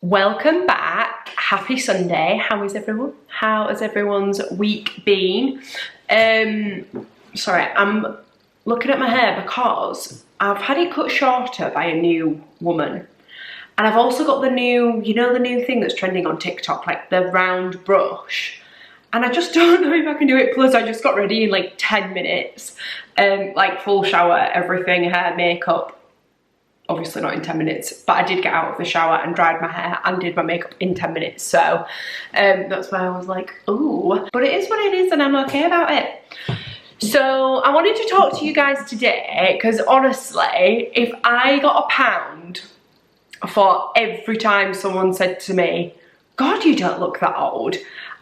Welcome back. Happy Sunday. How is everyone? How has everyone's week been? Sorry, I'm looking at my hair because I've had it cut shorter by a new woman. And I've also got the new, the new thing that's trending on TikTok, like the round brush. And I just don't know if I can do it. Plus I just got ready in like 10 minutes. Like full shower, everything, hair, makeup. Obviously not in 10 minutes, but I did get out of the shower and dried my hair and did my makeup in 10 minutes. So that's why I was like, ooh, but it is what it is and I'm okay about it. So I wanted to talk to you guys today because honestly, if I got £1 for every time someone said to me, God, you don't look that old,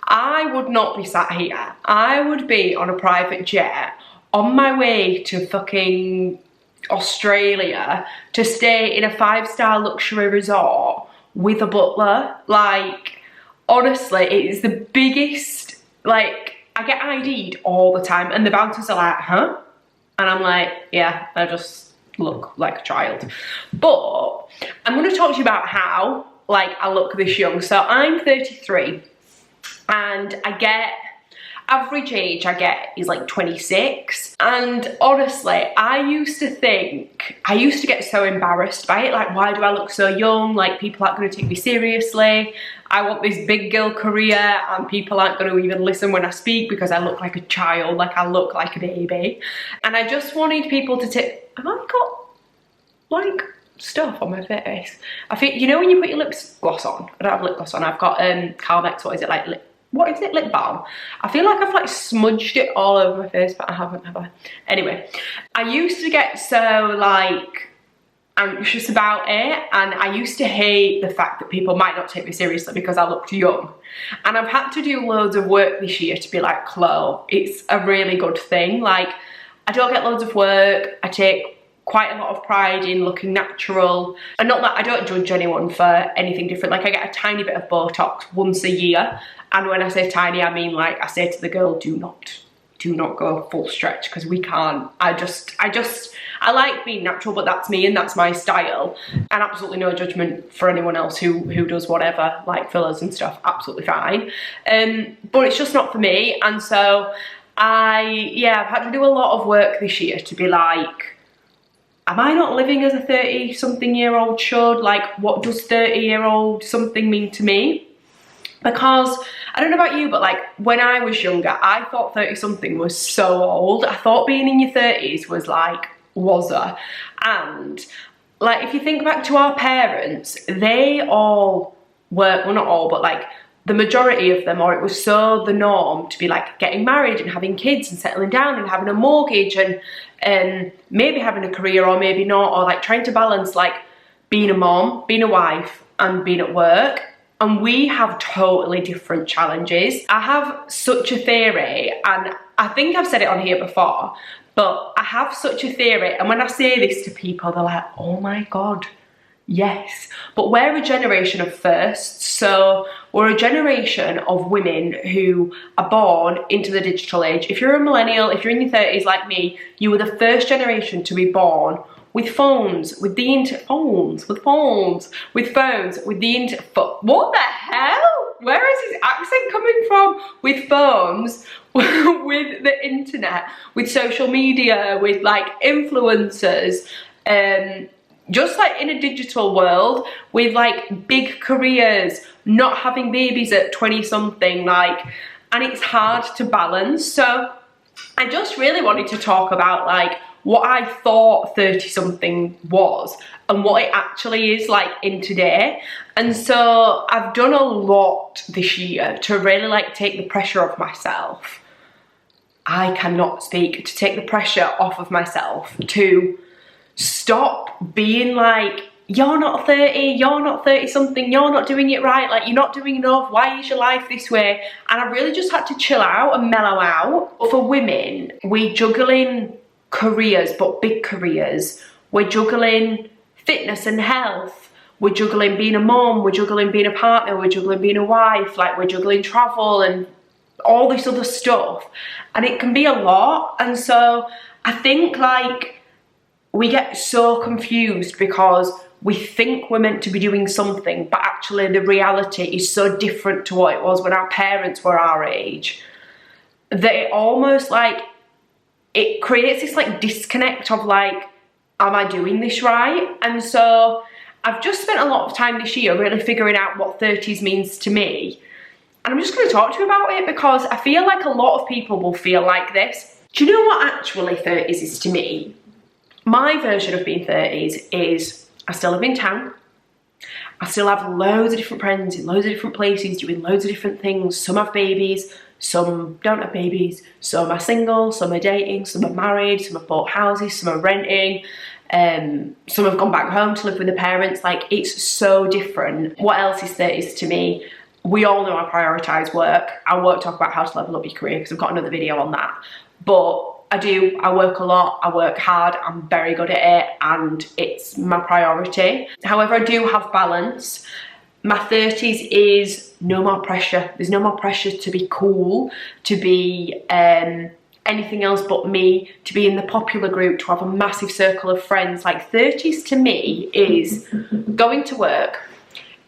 I would not be sat here. I would be on a private jet on my way to fucking Australia to stay in a 5-star luxury resort with a butler. Like, honestly, it is the biggest, like, I get ID'd all the time and the bouncers are like, huh? And I'm like, yeah, I just look like a child. But I'm going to talk to you about how, like, I look this young. So I'm 33 and average age I get is like 26, and honestly I used to get so embarrassed by it, like, why do I look so young, like people aren't going to take me seriously, I want this big girl career and people aren't going to even listen when I speak because I look like a child, like I look like a baby. And I just wanted people to take, have I got like stuff on my face? I think, you know when you put your lip gloss on, I don't have lip gloss on, I've got Carmex, what is it, like lip balm? I feel like I've like smudged it all over my face, but I haven't, have I? Anyway, I used to get so like anxious about it, and I used to hate the fact that people might not take me seriously because I looked young. And I've had to do loads of work this year to be like, Chlo, it's a really good thing. Like, I don't get loads of work, I take quite a lot of pride in looking natural, and not that I don't judge anyone for anything different. Like, I get a tiny bit of Botox once a year, and when I say tiny, I mean, like, I say to the girl, do not go full stretch because we can't. I like being natural, but that's me and that's my style, and absolutely no judgment for anyone else who does whatever, like fillers and stuff, absolutely fine. But it's just not for me, and so I've had to do a lot of work this year to be like, am I not living as a 30-something-year-old should? Like, what does 30-year-old something mean to me? Because, I don't know about you, but like, when I was younger, I thought 30-something was so old. I thought being in your 30s was like, wazza. And, like, if you think back to our parents, they all were, well, not all, but like, the majority of them, or it was so the norm to be like getting married and having kids and settling down and having a mortgage and maybe having a career or maybe not, or like trying to balance like being a mom, being a wife and being at work. And we have totally different challenges. I have such a theory, and I think I've said it on here before, but I have such a theory, and when I say this to people, they're like, oh my God, yes. But we're a generation of firsts. So we're a generation of women who are born into the digital age. If you're a millennial, if you're in your 30s like me, you were the first generation to be born with phones, with the with the internet. What the hell? Where is his accent coming from? With phones, with the internet, with social media, with like influencers, just like in a digital world, with like big careers, not having babies at 20-something, like, and it's hard to balance. So I just really wanted to talk about like what I thought 30-something was and what it actually is like in today. And so I've done a lot this year to really like take the pressure off myself. I cannot speak. To take the pressure off of myself, to stop being like, you're not 30, you're not 30-something, you're not doing it right, like, you're not doing enough, why is your life this way? And I really just had to chill out and mellow out. But for women, we're juggling careers, but big careers. We're juggling fitness and health. We're juggling being a mom, we're juggling being a partner, we're juggling being a wife, like, we're juggling travel and all this other stuff. And it can be a lot. And so I think, like, we get so confused because we think we're meant to be doing something, but actually the reality is so different to what it was when our parents were our age, that it almost like, it creates this like disconnect of like, am I doing this right? And so I've just spent a lot of time this year really figuring out what 30s means to me. And I'm just going to talk to you about it because I feel like a lot of people will feel like this. Do you know what actually 30s is to me? My version of being 30s is I still live in town. I still have loads of different friends in loads of different places doing loads of different things. Some have babies, some don't have babies, some are single, some are dating, some are married, some have bought houses, some are renting, some have gone back home to live with their parents. Like, it's so different. What else is 30s to me? We all know I prioritise work. I won't talk about how to level up your career because I've got another video on that. But I work a lot, I work hard, I'm very good at it, and it's my priority. However, I do have balance. My 30s is no more pressure. There's no more pressure to be cool, to be anything else but me, to be in the popular group, to have a massive circle of friends. Like, 30s to me is going to work,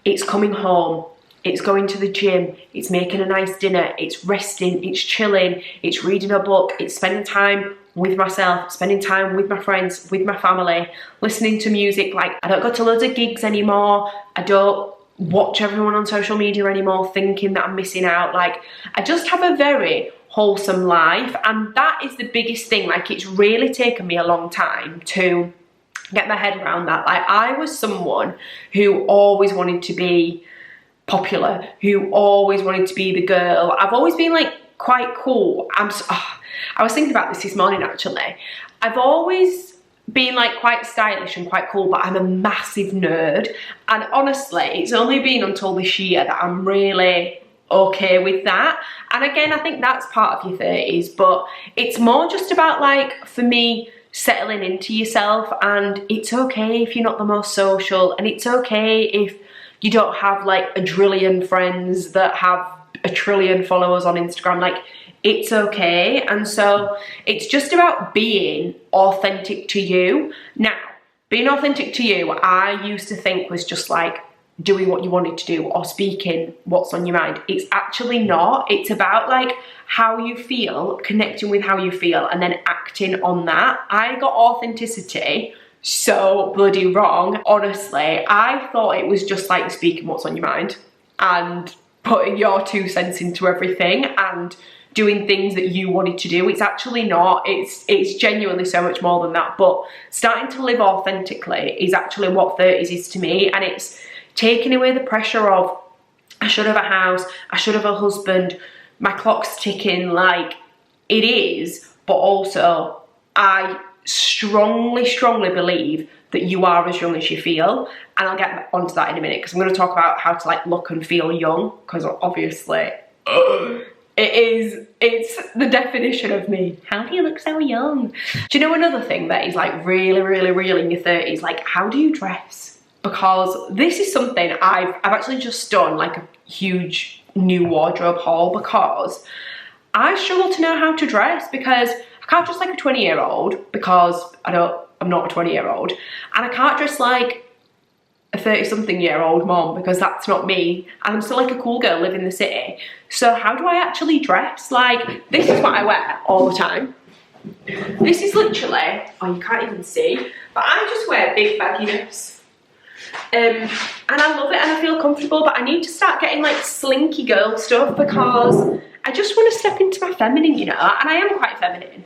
it's coming home, it's going to the gym, it's making a nice dinner, it's resting, it's chilling, it's reading a book, it's spending time with myself, spending time with my friends, with my family, listening to music. Like, I don't go to loads of gigs anymore, I don't watch everyone on social media anymore thinking that I'm missing out. Like, I just have a very wholesome life, and that is the biggest thing. Like, it's really taken me a long time to get my head around that. Like, I was someone who always wanted to be popular, who always wanted to be the girl. I've always been like quite cool. I was thinking about this morning actually. I've always been like quite stylish and quite cool, but I'm a massive nerd. And honestly, it's only been until this year that I'm really okay with that. And again, I think that's part of your 30s, but it's more just about, like, for me, settling into yourself. And it's okay if you're not the most social, and it's okay if you don't have like a trillion friends that have a trillion followers on Instagram. Like, it's okay. And so it's just about being authentic to you. Now, being authentic to you, I used to think was just like doing what you wanted to do or speaking what's on your mind. It's actually not. It's about like how you feel, connecting with how you feel, and then acting on that. I got authenticity so bloody wrong. Honestly, I thought it was just like speaking what's on your mind and putting your 2 cents into everything and doing things that you wanted to do. It's actually not. It's genuinely so much more than that. But starting to live authentically is actually what 30s is to me, and it's taking away the pressure of I should have a house, I should have a husband, my clock's ticking. Like, it is, but also I strongly believe that you are as young as you feel. And I'll get onto that in a minute because I'm going to talk about how to like look and feel young, because obviously it's the definition of me. How do you look so young? Do you know another thing that is like really in your 30s? Like, how do you dress? Because this is something I've actually just done like a huge new wardrobe haul, because I struggle to know how to dress, because I can't dress like a 20-year-old because I'm not a 20-year-old, and I can't dress like a 30-something-year-old mom because that's not me, and I'm still like a cool girl living in the city. So how do I actually dress? Like, this is what I wear all the time. This is literally, oh, you can't even see, but I just wear big bagginess. And I love it and I feel comfortable, but I need to start getting like slinky girl stuff because I just want to step into my feminine, you know, and I am quite feminine.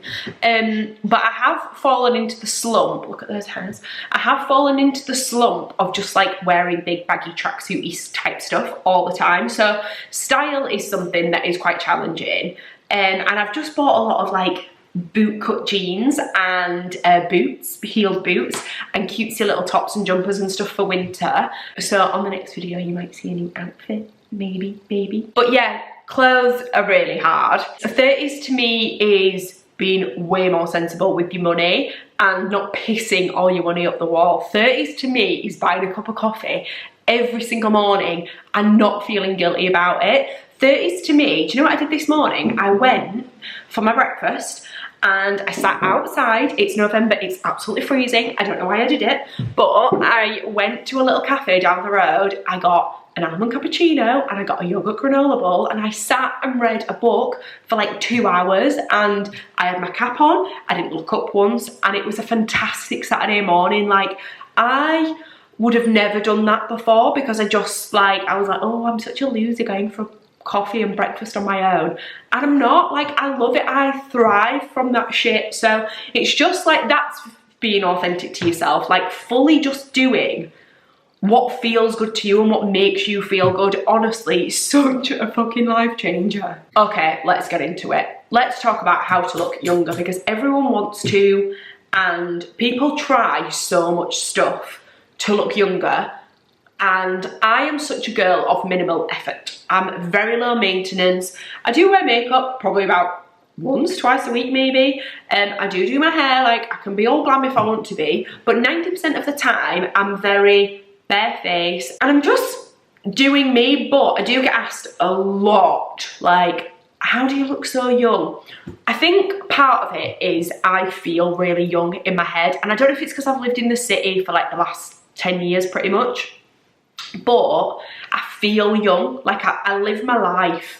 But I have fallen into the slump, look at those hands, I have fallen into the slump of just like wearing big baggy tracksuit-y type stuff all the time. So style is something that is quite challenging. And I've just bought a lot of like boot cut jeans and boots, heeled boots, and cutesy little tops and jumpers and stuff for winter. So on the next video you might see a new outfit, maybe. But yeah, clothes are really hard. 30s to me is being way more sensible with your money and not pissing all your money up the wall. 30s to me is buying a cup of coffee every single morning and not feeling guilty about it. 30s to me, do you know what I did this morning? I went for my breakfast and I sat outside. It's November, it's absolutely freezing. I don't know why I did it, but I went to a little cafe down the road. I got an almond cappuccino and I got a yogurt granola bowl, and I sat and read a book for like 2 hours, and I had my cap on. I didn't look up once, and it was a fantastic Saturday morning. Like, I would have never done that before because I was like, oh, I'm such a loser going for coffee and breakfast on my own. And I'm not. Like, I love it. I thrive from that shit. So it's just like, that's being authentic to yourself, like fully just doing what feels good to you and what makes you feel good. Honestly, it's such a fucking life changer. Okay, let's get into it. Let's talk about how to look younger, because everyone wants to, and people try so much stuff to look younger. And I am such a girl of minimal effort. I'm very low maintenance. I do wear makeup probably about once, twice a week maybe. I do my hair, like I can be all glam if I want to be, but 90% of the time I'm very barefaced and I'm just doing me. But I do get asked a lot, like, how do you look so young? I think part of it is I feel really young in my head, and I don't know if it's because I've lived in the city for like the last 10 years pretty much, but I feel young. Like I live my life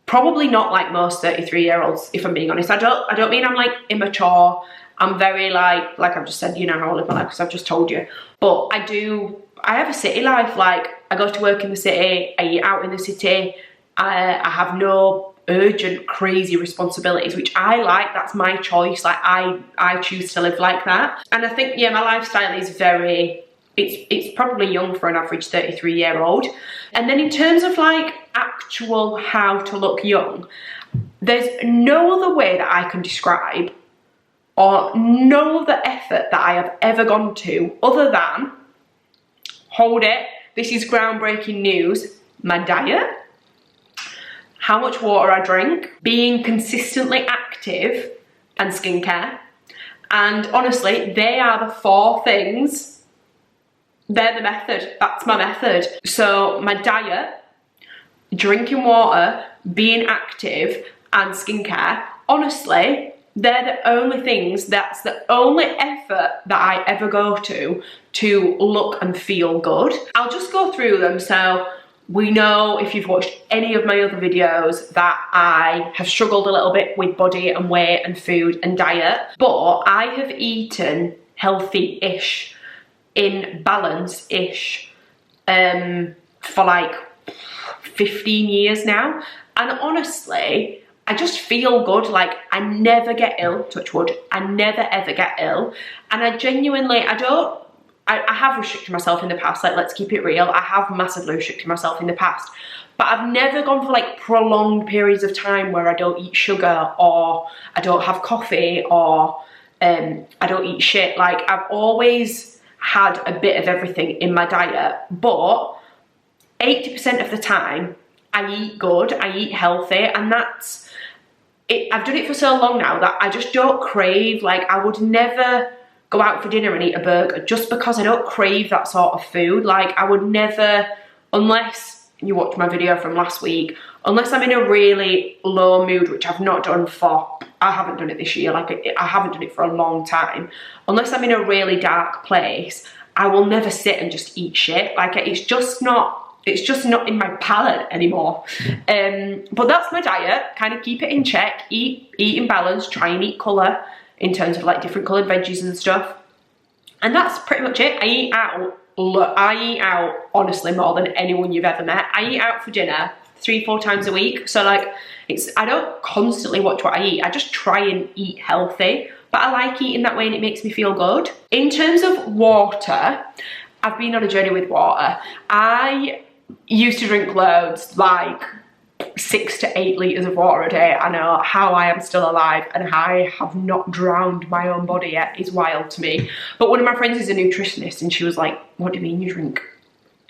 probably not like most 33-year-olds, if I'm being honest. I don't mean I'm like immature. I'm very like I've just said, you know how I live my life because I've just told you. But I have a city life. Like, I go to work in the city, I eat out in the city, I have no urgent crazy responsibilities, which I like. That's my choice. Like, I choose to live like that. And I think, yeah, my lifestyle is very, it's probably young for an average 33-year-old. And then in terms of like actual how to look young, there's no other way that I can describe, or no other effort that I have ever gone to other than, hold it, this is groundbreaking news, my diet, how much water I drink, being consistently active, and skincare. And honestly, they are the 4 things. They're the method. That's my method. So my diet, drinking water, being active, and skincare, honestly, they're the only things, that's the only effort that I ever go to look and feel good. I'll just go through them. So we know, if you've watched any of my other videos, that I have struggled a little bit with body and weight and food and diet, but I have eaten healthy-ish, in balance-ish, for like 15 years now. And honestly, I just feel good. Like, I never get ill, touch wood, I never ever get ill. And I genuinely, I have restricted myself in the past, like, let's keep it real, I have massively restricted myself in the past, but I've never gone for like prolonged periods of time where I don't eat sugar, or I don't have coffee, or I don't eat shit. Like, I've always had a bit of everything in my diet, but 80% of the time I eat good, I eat healthy, and that's it. I've done it for so long now that I just don't crave, like, I would never go out for dinner and eat a burger just because I don't crave that sort of food. Like, I would never, unless you watched my video from last week, unless I'm in a really low mood, which I've not done for, I haven't done it this year, like I haven't done it for a long time. Unless I'm in a really dark place, I will never sit and just eat shit. Like, it's just not in my palate anymore. But that's my diet. Kind of keep it in check, eat in balance, try and eat colour in terms of like different coloured veggies and stuff. And that's pretty much it. I eat out, honestly more than anyone you've ever met. I eat out for dinner 3-4 times a week. So like, I don't constantly watch what I eat. I just try and eat healthy, but I like eating that way and it makes me feel good. In terms of water, I've been on a journey with water. I used to drink loads, like 6 to 8 litres of water a day. I know how I am still alive and I have not drowned my own body yet is wild to me. But one of my friends is a nutritionist and she was like, what do you mean you drink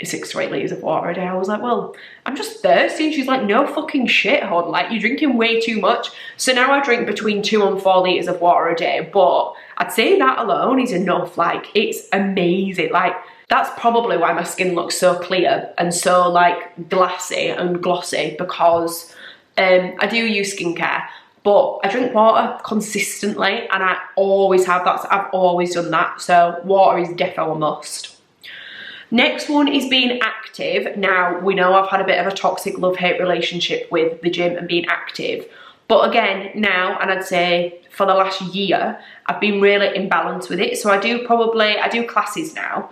6 to 8 litres of water a day? I was like, well, I'm just thirsty. And she's like, no fucking shit, hon, like, you're drinking way too much. So now I drink between 2 and 4 litres of water a day, but I'd say that alone is enough. Like, it's amazing. Like, that's probably why my skin looks so clear and so like glassy and glossy, because I do use skincare, but I drink water consistently, and I always have. I've always done that, so water is defo a must. Next one is being active. Now, we know I've had a bit of a toxic love-hate relationship with the gym and being active, but again, now, and I'd say for the last year, I've been really in balance with it. So I do classes now,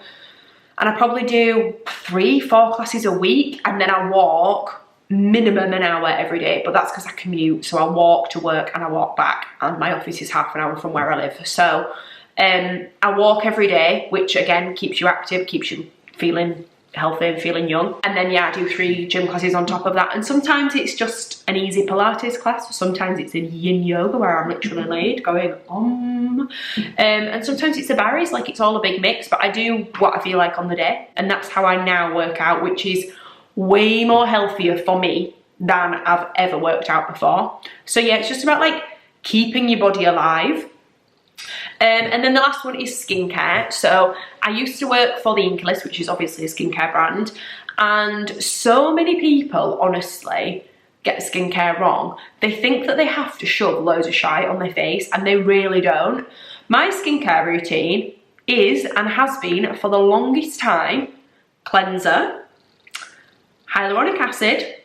and I probably do 3-4 classes a week, and then I walk minimum an hour every day, but that's because I commute. So I walk to work and I walk back, and my office is half an hour from where I live. So I walk every day, which again keeps you active, keeps you feeling healthy and feeling young. And then yeah, I do 3 gym classes on top of that, and sometimes it's just an easy Pilates class, sometimes it's a yin yoga where I'm literally laid going and sometimes it's the Barry's, like it's all a big mix, but I do what I feel like on the day, and that's how I now work out, which is way more healthier for me than I've ever worked out before. So yeah, it's just about like keeping your body alive. And then the last one is skincare. So I used to work for the List, which is obviously a skincare brand, and so many people honestly get skincare wrong. They think that they have to shove loads of shite on their face, and they really don't. My skincare routine is, and has been for the longest time, cleanser, hyaluronic acid,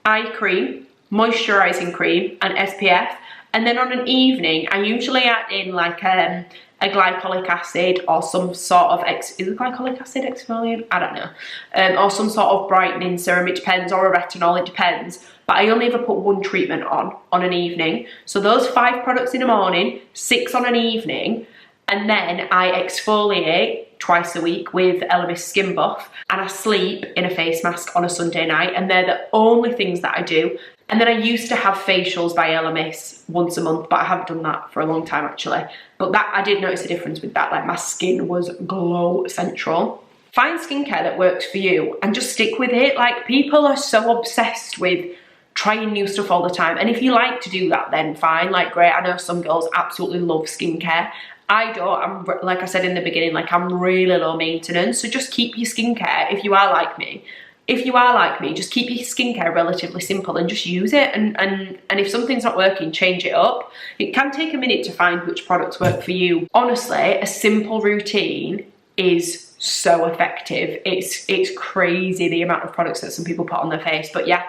eye cream, moisturising cream, and SPF. And then on an evening, I usually add in like a glycolic acid or some sort of, is it glycolic acid exfoliant? I don't know. Or some sort of brightening serum, it depends, or a retinol, it depends. But I only ever put 1 treatment on an evening. So those 5 products in the morning, 6 on an evening, and then I exfoliate twice a week with Elemis Skin Buff, and I sleep in a face mask on a Sunday night, and they're the only things that I do. And then I used to have facials by Elemis once a month, but I haven't done that for a long time actually. But that, I did notice a difference with that, like my skin was glow central. Find skincare that works for you and just stick with it. Like, people are so obsessed with trying new stuff all the time, and if you like to do that, then fine, like great. I know some girls absolutely love skincare. I don't. I'm, like I said in the beginning, like I'm really low maintenance, so just keep your skincare, if you are like me. If you are like me, just keep your skincare relatively simple and just use it, and if something's not working, change it up. It can take a minute to find which products work for you. Honestly, a simple routine is so effective. It's crazy the amount of products that some people put on their face. But yeah,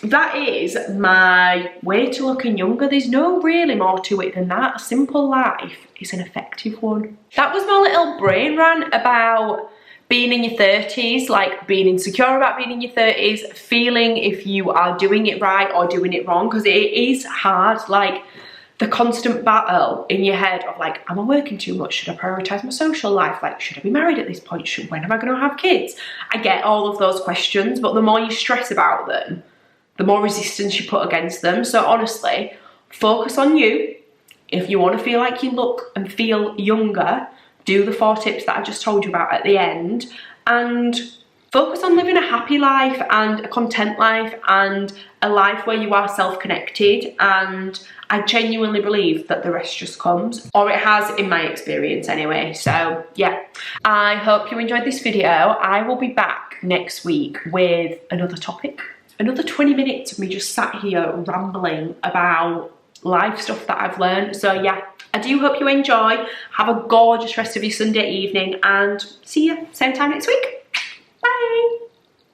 that is my way to looking younger. There's no really more to it than that. A simple life is an effective one. That was my little brain rant about being in your 30s, like being insecure about being in your 30s, feeling if you are doing it right or doing it wrong, because it is hard, like the constant battle in your head of like, am I working too much? Should I prioritise my social life? Like, should I be married at this point? When am I going to have kids? I get all of those questions, but the more you stress about them, the more resistance you put against them. So honestly, focus on you. If you want to feel like you look and feel younger, do the 4 tips that I just told you about at the end, and focus on living a happy life and a content life and a life where you are self-connected. And I genuinely believe that the rest just comes, or it has in my experience anyway. So yeah, I hope you enjoyed this video. I will be back next week with another topic, another 20 minutes of me just sat here rambling about life stuff that I've learned. So yeah, I do hope you enjoy. Have a gorgeous rest of your Sunday evening, and see you same time next week.